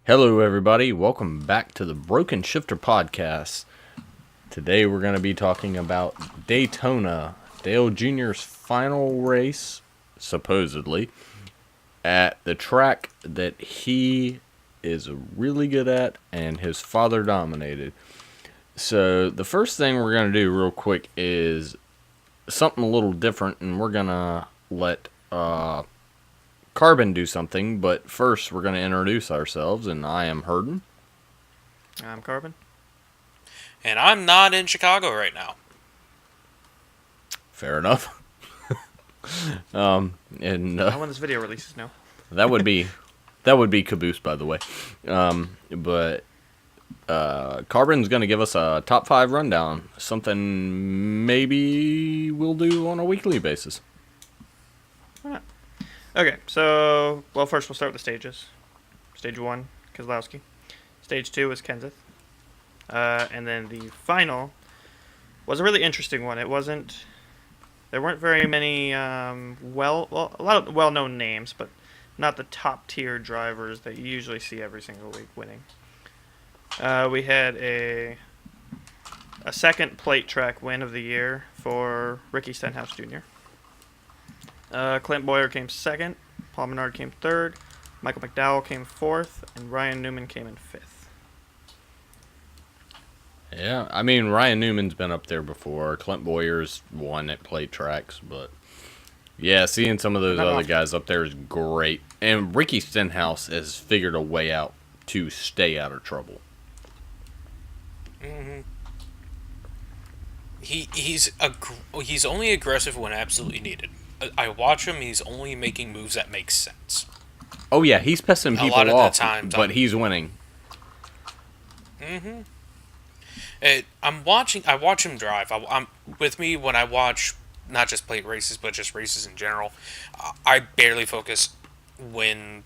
Hello, everybody. Welcome back to the Broken Shifter Podcast. Today, we're going to be talking about Daytona, Dale Jr.'s final race, supposedly, at the track that he is really good at and his father dominated. So, the first thing we're going to do real quick is something a little different, and we're going to let Carbon do something, but first we're going to introduce ourselves, and I am Herden. I'm Carbon. And I'm not in Chicago right now. Fair enough. And Not when this video releases, no. that would be Caboose, by the way. But Carbon's going to give us a top 5 rundown, something maybe we'll do on a weekly basis. Alright. Okay, so, first we'll start with the stages. Stage 1, Kozlowski. Stage 2 was Kenseth. And then the final was a really interesting one. There weren't very many, a lot of well-known names, but not the top-tier drivers that you usually see every single week winning. We had a second plate track win of the year for Ricky Stenhouse Jr. Clint Bowyer came second, Paul Menard came third, Michael McDowell came fourth, and Ryan Newman came in fifth. Yeah, I mean, Ryan Newman's been up there before. Clint Boyer's won at plate tracks, but yeah, seeing some of those Not other often. guys up there is great. And Ricky Stenhouse has figured a way out to stay out of trouble. Mm-hmm. He's only aggressive when absolutely needed. I watch him; he's only making moves that make sense. Oh yeah, he's pissing A lot people of the off, times but he's winning. Mm-hmm. I watch him drive. I'm with me when I watch not just plate races, but just races in general. I barely focus when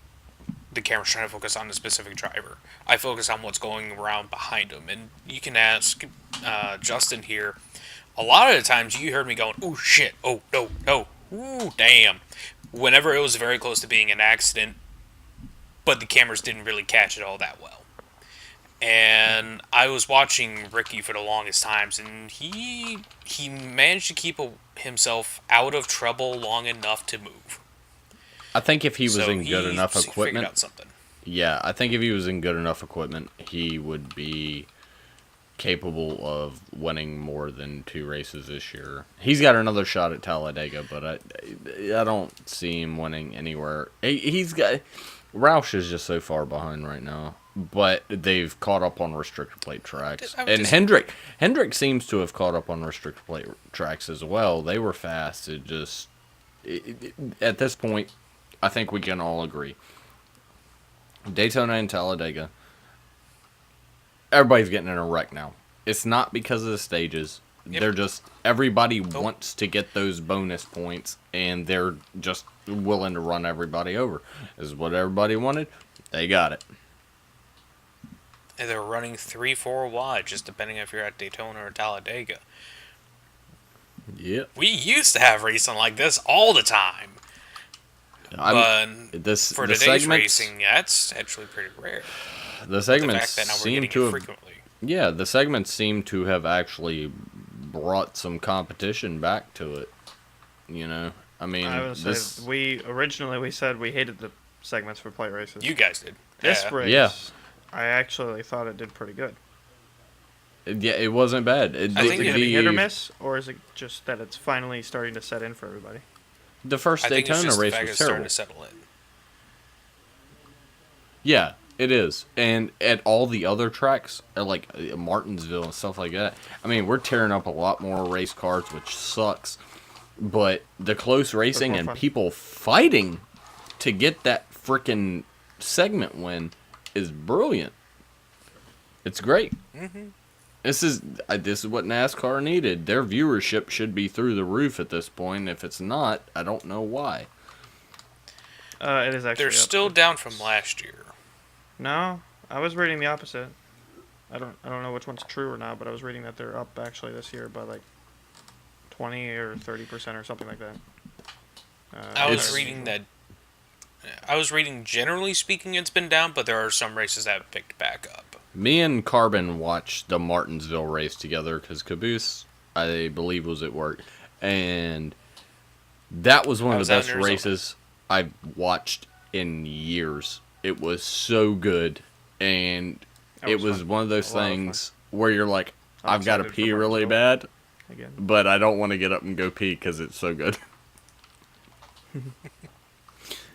the camera's trying to focus on a specific driver. I focus on what's going around behind him. And you can ask Justin here. A lot of the times you heard me going, "Oh shit! Oh no, no! Ooh damn!" Whenever it was very close to being an accident, but the cameras didn't really catch it all that well. And I was watching Ricky for the longest times, and he managed to keep himself out of trouble long enough to move. I think if he was So in good enough figured equipment, out something. yeah, I think if he was in good enough equipment, he would be capable of winning more than 2 races this year. He's got another shot at Talladega, but I don't see him winning anywhere. He's got Roush is just so far behind right now, but they've caught up on restrictor plate tracks. I would And disagree. Hendrick seems to have caught up on restrictor plate tracks as well. They were fast. At this point, I think we can all agree. Daytona and Talladega, everybody's getting in a wreck now. It's not because of the stages. Yep. They're just, everybody wants to get those bonus points, and they're just willing to run everybody over. This is what everybody wanted. They got it. And they're running 3-4 wide, just depending if you're at Daytona or Talladega. Yep. We used to have racing like this all the time. But for The today's segments, racing, that's actually pretty rare. the The segments fact that now we're seem getting to it have, frequently. yeah, the segments seem to have actually brought some competition back to it. You know, I mean, I would say we said we hated the segments for plate races. You guys did. This Yeah. race, Yeah. I actually thought it did pretty good. yeah, it wasn't bad. I think Is it it'd going to be hit or the, miss, or is it just that it's finally starting to set in for everybody? the first I think it's Daytona just the race fact was it's starting terrible. to settle in. Yeah, it is. And at all the other tracks, at like Martinsville and stuff like that, I mean, we're tearing up a lot more race cars, which sucks. But the close racing more and fun. people fighting to get that freaking segment win is brilliant. It's great. Mm-hmm. This is what NASCAR needed. Their viewership should be through the roof at this point. If it's not, I don't know why. It is actually They're up. still down from last year. No, I was reading the opposite. I don't know which one's true or not, but I was reading that they're up actually this year by like 20 or 30% or something like that. I was It's- reading that I was reading, generally speaking, it's been down, but there are some races that have picked back up. Me and Carbon watched the Martinsville race together because Caboose, I believe, was at work, and that was one I of was the out best in Arizona. races I've watched in years. It was so good, and That it was was fun. one of those A lot of fun. things where you're like, I'm I've got to excited for pee really Martinsville bad, again. but I don't want to get up and go pee because it's so good.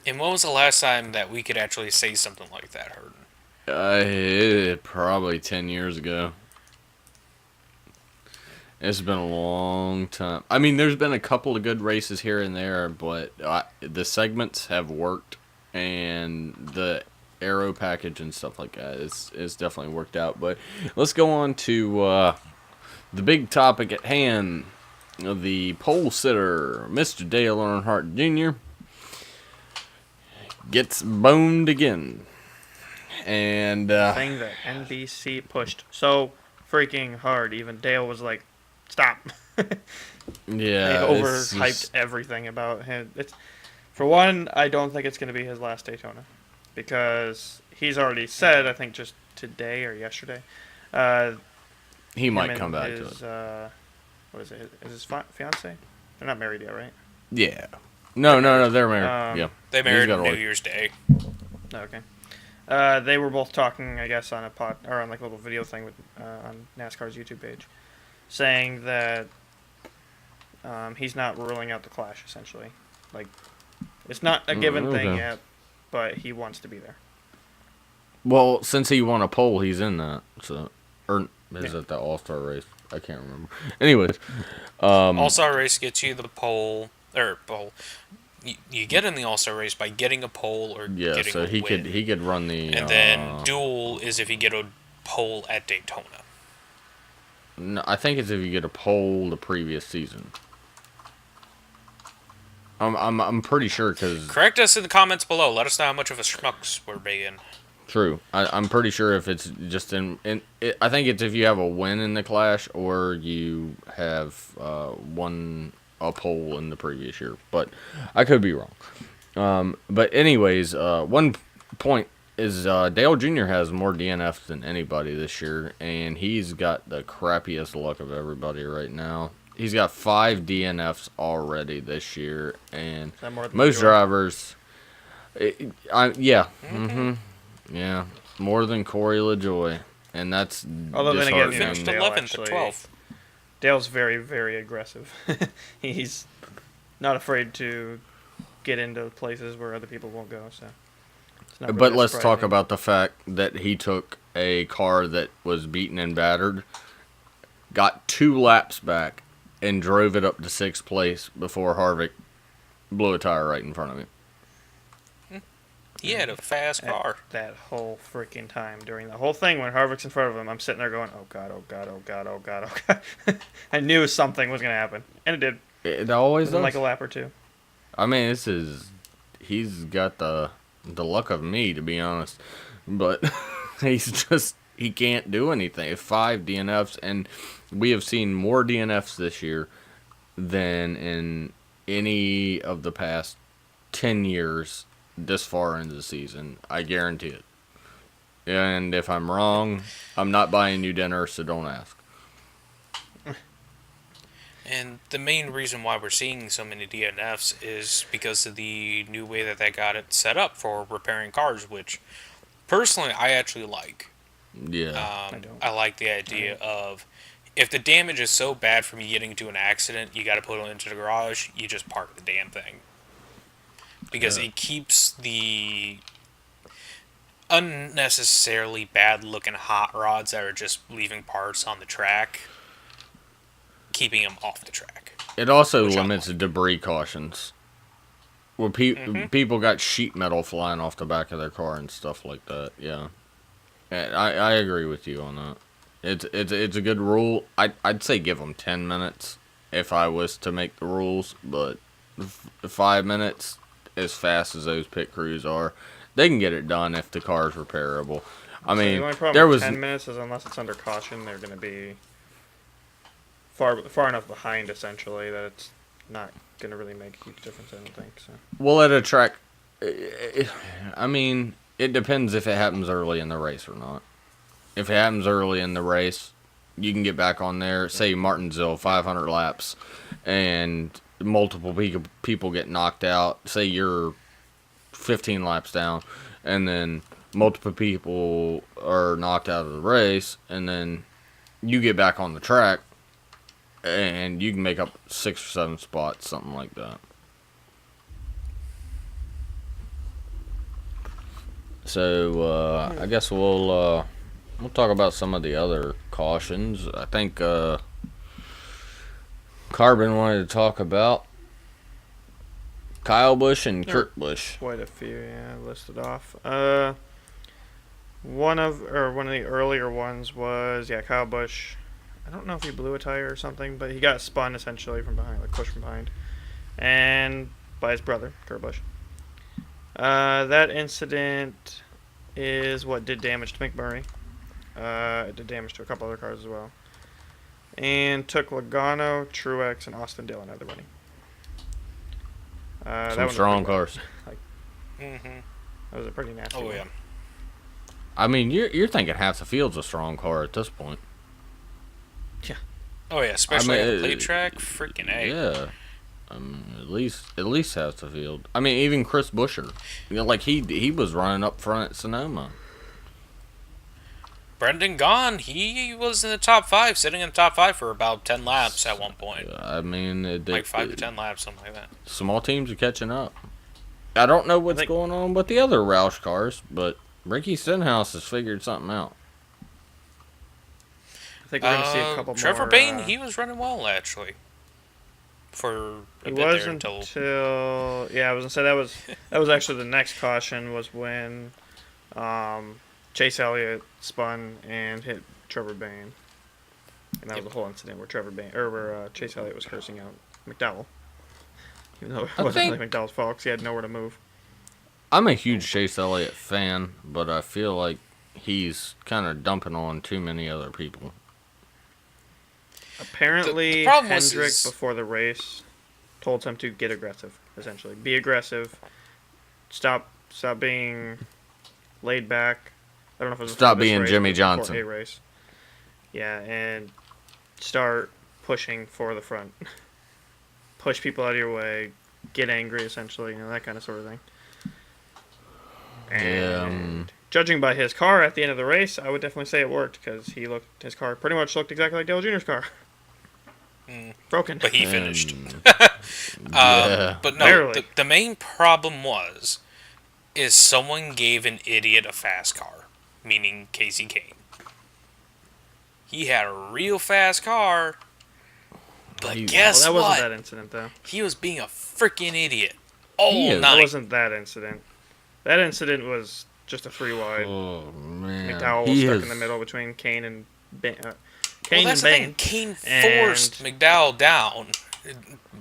And when was the last time that we could actually say something like that, Hurden? Probably 10 years ago. It's been a long time. I mean, there's been a couple of good races here and there, but the segments have worked, and the aero package and stuff like that is definitely worked out. But let's go on to the big topic at hand. The pole sitter, Mr. Dale Earnhardt Jr., gets boned again. And Thing that NBC pushed so freaking hard. Even Dale was like, "Stop." yeah, They it's overhyped just- everything about him. It's for one, I don't think it's going to be his last Daytona because he's already said, I think just today or yesterday, he him might and come back his, to it. what is it? Is his fiance? They're not married yet, right? Yeah. No, they're married. Yeah. They He's married got a New wife. Year's Day. Okay. They were both talking, I guess, on a pod or on like a little video thing with on NASCAR's YouTube page, saying that he's not ruling out the Clash. Essentially, like it's not a given thing okay. yet, but he wants to be there. Well, since he won a pole, he's in that. So, or is Yeah. it the All-Star race? I can't remember. Anyways, All-Star race gets you the pole, or pole. You get in the All-Star race by getting a pole or yeah. getting So a win. he could run the. And then dual is if you get a pole at Daytona. No, I think it's if you get a pole the previous season. I'm pretty sure because Correct us in the comments below. Let us know how much of a schmucks we're being. true. I'm pretty sure if it's just I think it's if you have a win in the Clash or you have won a pole in the previous year. But I could be wrong. But anyways, one point is Dale Jr. has more DNFs than anybody this year, and he's got the crappiest luck of everybody right now. He's got 5 DNFs already this year, and Is that more than most LaJoy? drivers, yeah, yeah, more than Corey LaJoy, and that's Although then again, disheartening. you know, Finished Dale 11th actually- to 12th. Dale's very, very aggressive. He's not afraid to get into places where other people won't go. So, it's not really But that let's talk surprising. about the fact that he took a car that was beaten and battered, got 2 laps back, and drove it up to 6th place before Harvick blew a tire right in front of him. He had a fast car. that whole freaking time during the whole thing when Harvick's in front of him. I'm sitting there going, "Oh God, oh God, oh God, oh God, oh God." I knew something was gonna happen, and it did. It always Within does. like a lap or two. I mean, he's got the luck of me, to be honest. But he can't do anything. 5 DNFs, and we have seen more DNFs this year than in any of the past 10 years this far into the season. I guarantee it. And if I'm wrong, I'm not buying you dinner, so don't ask. And the main reason why we're seeing so many DNFs is because of the new way that they got it set up for repairing cars, which personally I actually like. Yeah. I don't. I like the idea of if the damage is so bad from you getting into an accident, you got to put it into the garage, you just park the damn thing. Because it keeps the unnecessarily bad looking hot rods that are just leaving parts on the track, keeping them off the track. It also Which I limits debris cautions. Where people got sheet metal flying off the back of their car and stuff like that. Yeah, I agree with you on that. It's a good rule. I'd say give them 10 minutes if I was to make the rules, but 5 minutes, as fast as those pit crews are, they can get it done if the car's repairable. I So mean, the only problem there with was 10 minutes is unless it's under caution, they're going to be far enough behind essentially that it's not going to really make a huge difference. I don't think so. well at a track I mean, it depends if it happens early in the race or not. If it happens early in the race, you can get back on there. Say Martinsville, 500 laps, and multiple people get knocked out. Say you're 15 laps down, and then multiple people are knocked out of the race, and then you get back on the track, and you can make up 6 or 7 spots, something like that. So I guess we'll talk about some of the other cautions. I think Carbon wanted to talk about Kyle Busch and Kurt Busch. Quite a few, yeah, listed off. One of the earlier ones was Kyle Busch. I don't know if he blew a tire or something, but he got spun essentially from behind, like pushed from behind, and by his brother, Kurt Busch. That incident is what did damage to McMurray. It did damage to a couple other cars as well, and took Logano, Truex, and Austin Dillon out of the running. Some strong cars. That was a pretty nasty one. yeah. I mean, you're thinking half the field's a strong car at this point. Yeah. Oh yeah, especially on the plate track. Freaking A. Yeah. At least half the field. I mean, even Chris Buescher. Like he was running up front at Sonoma. Brendan Gaughan, he was in the top 5, sitting in the top 5 for about 10 laps at one point. I mean, Like 5 to 10 laps, something like that. Small teams are catching up. I don't know what's going on with the other Roush cars, but Ricky Stenhouse has figured something out. I think we're going to see a couple Trevor more. Bayne, he was running well, actually. For a bit there until... Yeah, I was going to say that was actually the next caution was when Chase Elliott spun and hit Trevor Bayne. And that was the whole incident where Chase Elliott was cursing out McDowell. Even though it wasn't really McDowell's fault because he had nowhere to move. I'm a huge Chase Elliott fan, but I feel like he's kind of dumping on too many other people. Apparently, Hendrick, before the race, told him to get aggressive, essentially. Be aggressive. Stop being laid back. I don't know if it was Stop being Jimmy Johnson. A race. Yeah, and start pushing for the front. Push people out of your way. Get angry, essentially. That kind of sort of thing. And judging by his car at the end of the race, I would definitely say it worked because his car pretty much looked exactly like Dale Jr.'s car. Broken. But he finished. Yeah. But no, the main problem is someone gave an idiot a fast car, meaning Casey Kane. He had a real fast car, but guess that what? wasn't that incident, though. He was being a freaking idiot all night. That wasn't that incident. That incident was just a 3-wide. Oh, man. McDowell was stuck in the middle between Kane and Bayne. That's the thing. Kane forced McDowell down.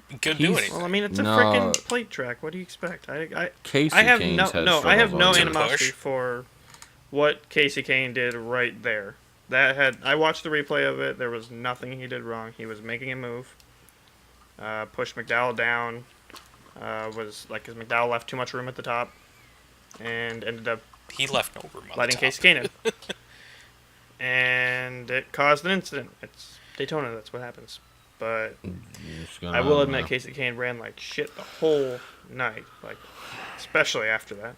He couldn't do anything. Well, I mean, it's a freaking plate track. What do you expect? I Have have no animosity push. for what Casey Kane did right there. I watched the replay of it. There was nothing he did wrong. He was making a move. Pushed McDowell down. Because McDowell left too much room at the top, and ended up he left no room on letting the top. Casey Kane in. And it caused an incident. It's Daytona. That's what happens. But I will admit, Casey Kane ran like shit the whole night, especially after that.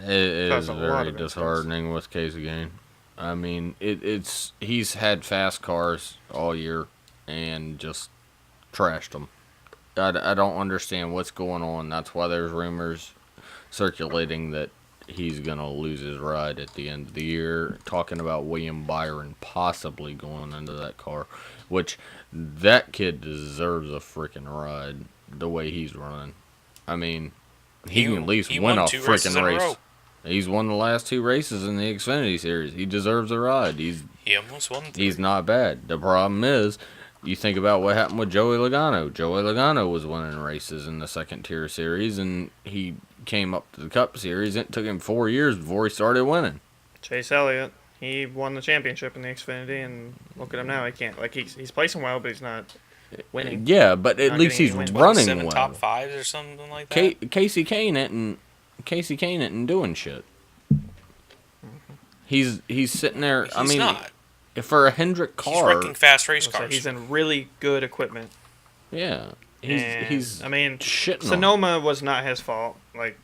It is very disheartening with Casey Kane. I mean, he's had fast cars all year and just trashed them. I don't understand what's going on. That's why there's rumors circulating that he's going to lose his ride at the end of the year. Talking about William Byron possibly going into that car, which that kid deserves a freaking ride the way he's running. I mean, he can at least win a freaking race. He's won the last 2 races in the Xfinity Series. He deserves a ride. He almost won 3. He's not bad. The problem is, you think about what happened with Joey Logano. Joey Logano was winning races in the second tier series, and he came up to the Cup Series. It took him 4 years before he started winning. Chase Elliott, he won the championship in the Xfinity, and look at him now. He can't he's placing well, but he's not winning. Yeah, but at least he's running well. Top 5s or something like that. Casey Kane isn't Casey Kane isn't doing shit. He's sitting there. He's not. If for a Hendrick car, He's wrecking fast race So cars. he's in really good equipment. yeah, And, he's. I mean, shitting on Sonoma was not his fault. Like,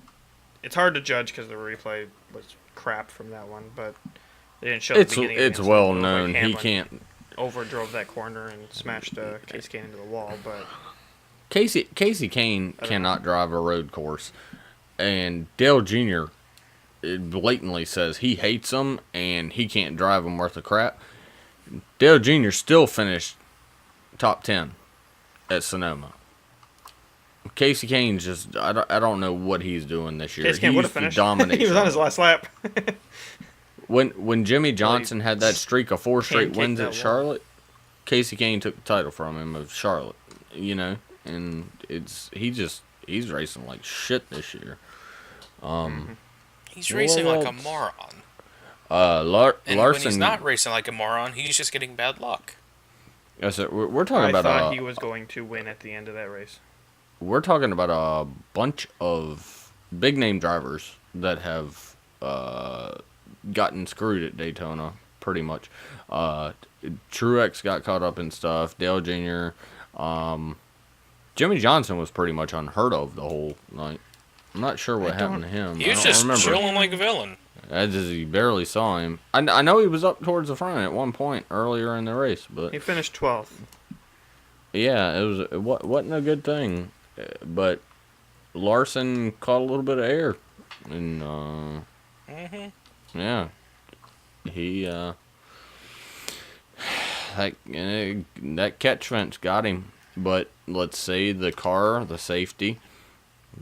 it's hard to judge because the replay was crap from that one, but they didn't show the beginning. It's of the well incident. It known looked like he Hamlin can't. overdrove that corner and smashed Case Kane into the wall, but Casey Kane cannot drive a road course, and Dale Jr. blatantly says he hates them and he can't drive them worth of crap. Dale Jr. still finished top 10 at Sonoma. Casey Kane's just I don't know what he's doing this year. Case Kane He would have used to finished. dominate. He was on his Charlotte. last lap. When Jimmy Johnson had that streak of 4 straight Pancaked wins that at wall. Charlotte, Casey Kane took the title from him of Charlotte. You know, and he's racing like shit this year. He's racing like a What? moron. And And Larson. when he's not racing like a moron, he's just getting bad luck. Yes, sir, we're talking I about thought he was going to win at the end of that race. we're talking about a bunch of big name drivers that have gotten screwed at Daytona, pretty much. Truex got caught up in stuff. Dale Jr. Jimmy Johnson was pretty much unheard of the whole night. I'm not sure what happened to him. He I was don't just remember. chilling like a villain. I just you barely saw him. I know he was up towards the front at one point earlier in the race, but He finished 12th. yeah, it wasn't a good thing. But Larson caught a little bit of air, and yeah, he that catch fence got him. But let's say the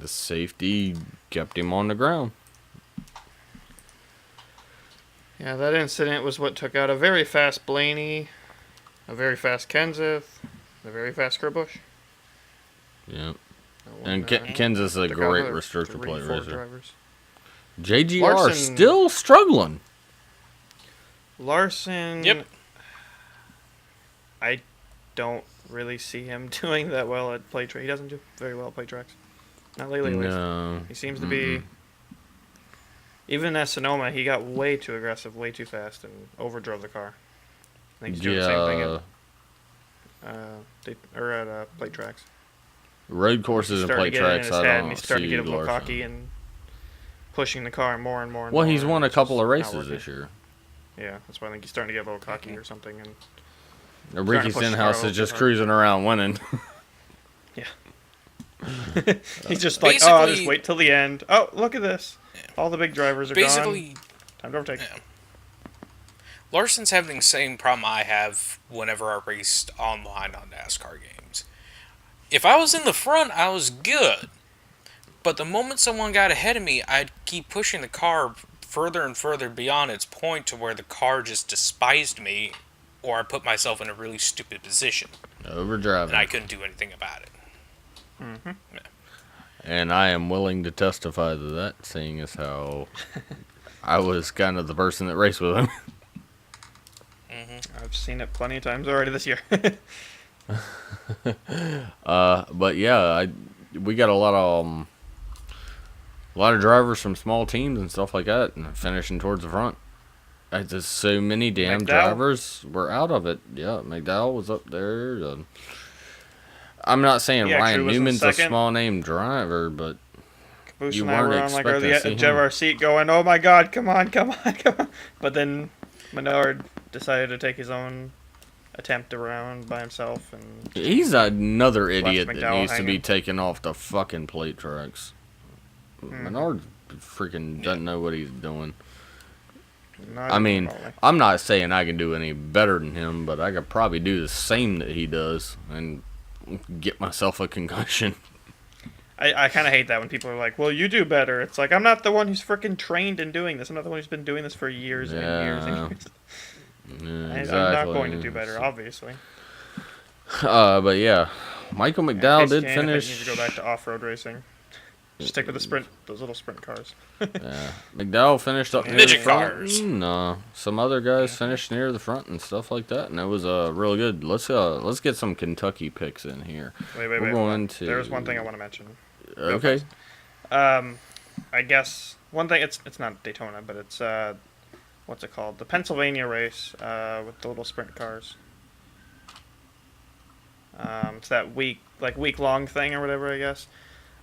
safety kept him on the ground. Yeah, that incident was what took out a very fast Blaney, a very fast Kenseth, a very fast Kerbush. Yeah, That one, and Kansas is a took out great the restrictor 3, plate 4 racer. drivers. JGR Larson- still struggling. Larson. Yep. I don't really see him doing that well at plate tracks. He doesn't do very well at plate tracks. Not lately, at least. No, He seems to be. Even at Sonoma, he got way too aggressive, way too fast, and overdrove the car. I think he's doing the same thing at plate tracks. road courses He's and starting to plate get it in tracks. his I head, and don't he's starting to see get a little Larson. cocky and pushing the car more and more. And Well, more, he's and won a it's couple just of not races working. this year. Yeah, that's why I think he's starting to get a little cocky or something. And Ricky push the car Stenhouse a is little just bit cruising around winning. he's just like, oh, I'll just Basically- wait till the end. Oh, look at this. All the big drivers are Basically, gone. Time to overtake. yeah. Larson's having the same problem I have whenever I raced online on NASCAR games. If I was in the front, I was good. But the moment someone got ahead of me, I'd keep pushing the car further and further beyond its point to where the car just despised me, or I put myself in a really stupid position, Overdriving. and I couldn't do anything about it. And I am willing to testify to that, seeing as how I was kind of the person that raced with him. I've seen it plenty of times already this year. But yeah, we got a lot of drivers from small teams and stuff like that, and finishing towards the front. Just so many damn McDowell. drivers were out of it. Yeah, McDowell was up there. I'm not saying He actually Ryan was in Newman's a second. small name driver, but Caboose You and I were weren't on like expecting to the see edge of him. our seat going, oh my god, come on, come on, come on. But then Menard decided to take his own attempt around by himself. And he's another idiot that McDowell needs to be hanging. taken off the fucking plate tracks. Hmm. Menard freaking doesn't know what he's doing. not I mean, remotely. I'm not saying I can do any better than him, but I could probably do the same that he does and get myself a concussion. I kind of hate that when people are like, well, you do better. It's like, I'm not the one who's freaking trained in doing this. I'm not the one who's been doing this for years and years and Yeah. years. Yeah, I'm not going to do better, obviously. But yeah, Michael McDowell did Case Kane, I think, finish. needs to go back to off-road racing. Stick with the sprint, those little sprint cars. Yeah, McDowell finished up near Midget the front. cars. Some other guys finished near the front and stuff like that, and it was real good. Let's get some Kentucky picks in here. Wait, We're hold going on. to- There's one thing I want to mention. Okay. I guess one thing, it's not Daytona, but it's what's it called? The Pennsylvania race with the little sprint cars. It's that week long thing or whatever, I guess.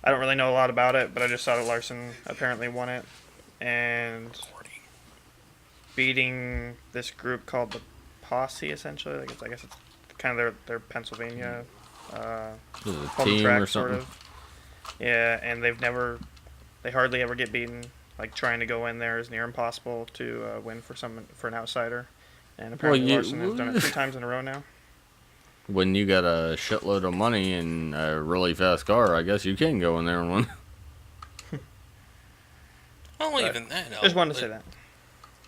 I don't really know a lot about it, but I just saw that Larson apparently won it, and beating this group called the Posse, essentially. I guess it's kind of their Pennsylvania home team track or sort something? of. Yeah, and they hardly ever get beaten. Like trying to go in there is near impossible to win for an outsider. And apparently Larson has done it 3 times in a row now. When you got a shitload of money and a really fast car, I guess you can go in there and win. Well, But even then, just wanted to say that.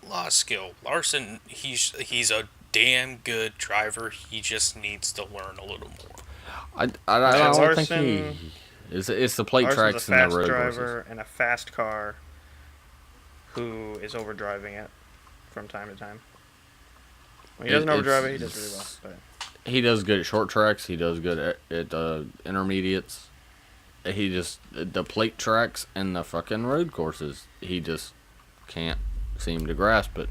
a lot of skill. Larson, he's a damn good driver. He just needs to learn a little more. I don't think Larson- it's the plate Larson's tracks a and fast the road driver courses. and a fast car who is overdriving it from time to time. When he doesn't overdrive it, he does really well. But He does good at short tracks. He does good at intermediates. He just the plate tracks and the fucking road courses. He just can't seem to grasp it.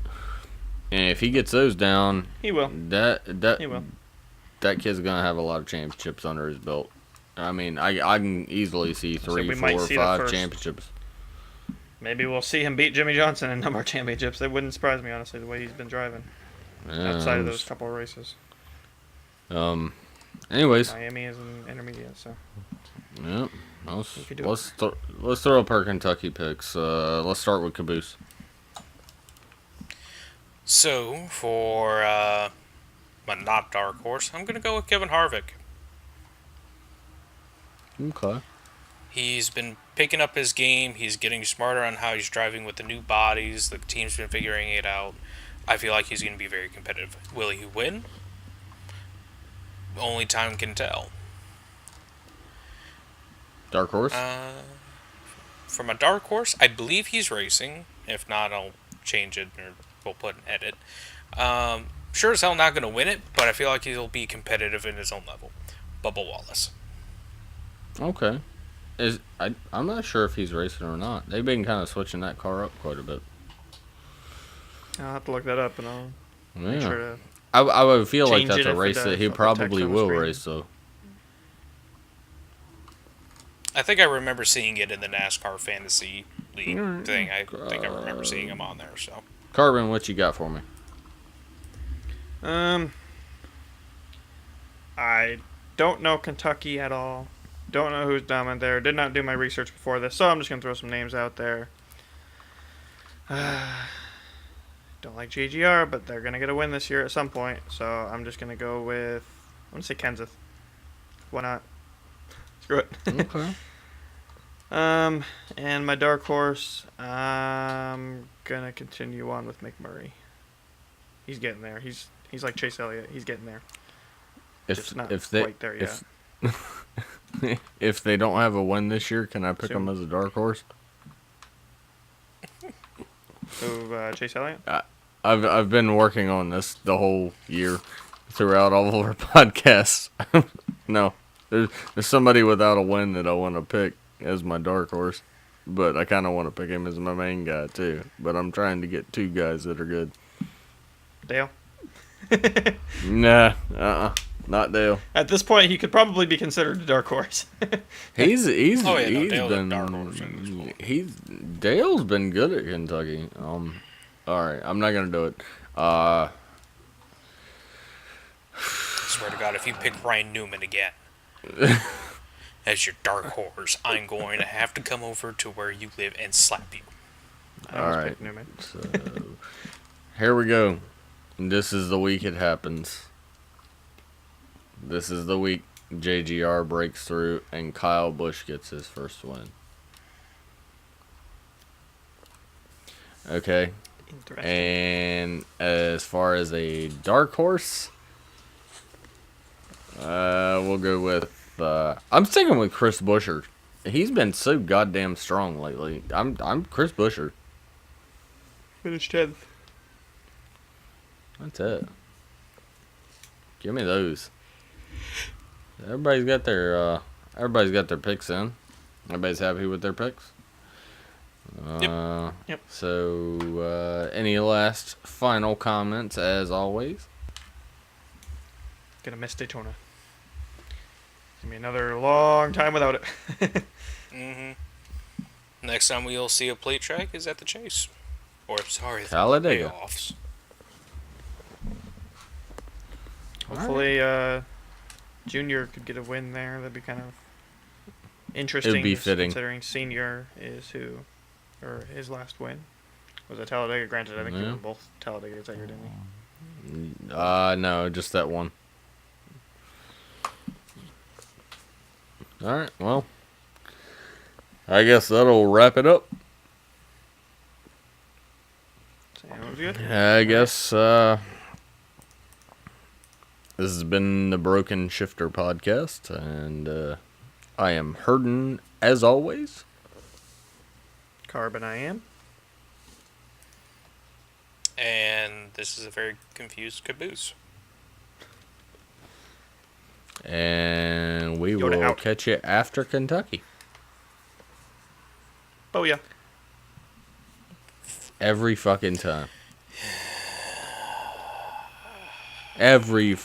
And if he gets those down, he will. He will. that kid's gonna have a lot of championships under his belt. I mean, I can easily see So 3, we 4, might or see the 5 first- championships. Maybe we'll see him beat Jimmy Johnson in a number of championships. That wouldn't surprise me, honestly, the way he's been driving outside of those couple of races. Anyways, Miami is an intermediate, so yeah. You could do Let's throw up our Kentucky picks. Let's start with Caboose. So, for my not dark horse, I'm going to go with Kevin Harvick. Okay. He's been picking up his game. He's getting smarter on how he's driving with the new bodies. The team's been figuring it out. I feel like he's going to be very competitive. Will he win? Only time can tell. Dark horse. From a dark horse, I believe he's racing. If not, I'll change it or we'll put an edit. Sure as hell not going to win it, but I feel like he'll be competitive in his own level. Bubba Wallace. Okay. I'm not sure if he's racing or not. They've been kind of switching that car up quite a bit. I'll have to look that up, and I'll make Yeah. sure to. I would feel like Change that's it a if race it, that he if it probably text on the will screen. race, though. I think I remember seeing it in the NASCAR Fantasy League thing. I think I remember seeing him on there. So Carbon, what you got for me? I don't know Kentucky at all. Don't know who's dominant there. Did not do my research before this, so I'm just gonna throw some names out there. Don't like JGR, but they're gonna get a win this year at some point. So I'm just gonna go with. I'm gonna say Kenseth. Why not? Screw it. Okay. And my dark horse, I'm gonna continue on with McMurray. He's getting there. He's like Chase Elliott. He's getting there. Just not quite there yet. If they don't have a win this year, can I pick them as a dark horse? So Chase Elliott. I've been working on this the whole year, throughout all of our podcasts. No, there's somebody without a win that I want to pick as my dark horse, but I kind of want to pick him as my main guy too. But I'm trying to get 2 guys that are good. Dale. Nah, not Dale. At this point, he could probably be considered a dark horse. He's Oh, yeah, no, he's Dale's a been dark horse in this one. Dale's been good at Kentucky. All right, I'm not gonna do it. I swear to God, if you pick Ryan Newman again as your dark horse, I'm going to have to come over to where you live and slap you. I All almost right. picked Newman. So here we go. This is the week it happens. This is the week JGR breaks through and Kyle Busch gets his first win. Okay. Interesting. And as far as a dark horse, we'll go with. I'm sticking with Chris Buescher. He's been so goddamn strong lately. I'm Chris Buescher. Finished 10th. That's it. Give me those. Everybody's got their picks in. Everybody's happy with their picks. Yep. So, any last final comments, as always? Gonna miss Daytona. It's gonna be another long time without it. Mm-hmm. Next time we'll see a plate track is at the Chase. Or, sorry, the Talladega. playoffs. Hopefully, Junior could get a win there. That'd be kind of interesting. be fitting. Considering Senior is his last win was at Talladega. Granted, I think he Yeah. won both Talladegas that year, didn't he? No, just that one. Alright, well, I guess that'll wrap it up. Sounds good. I guess, this has been the Broken Shifter podcast, and, I am Herden, as always. Carbon, I am. And this is a very confused caboose. And we Yoda will out. catch you after Kentucky. Oh yeah. Every fucking time. Every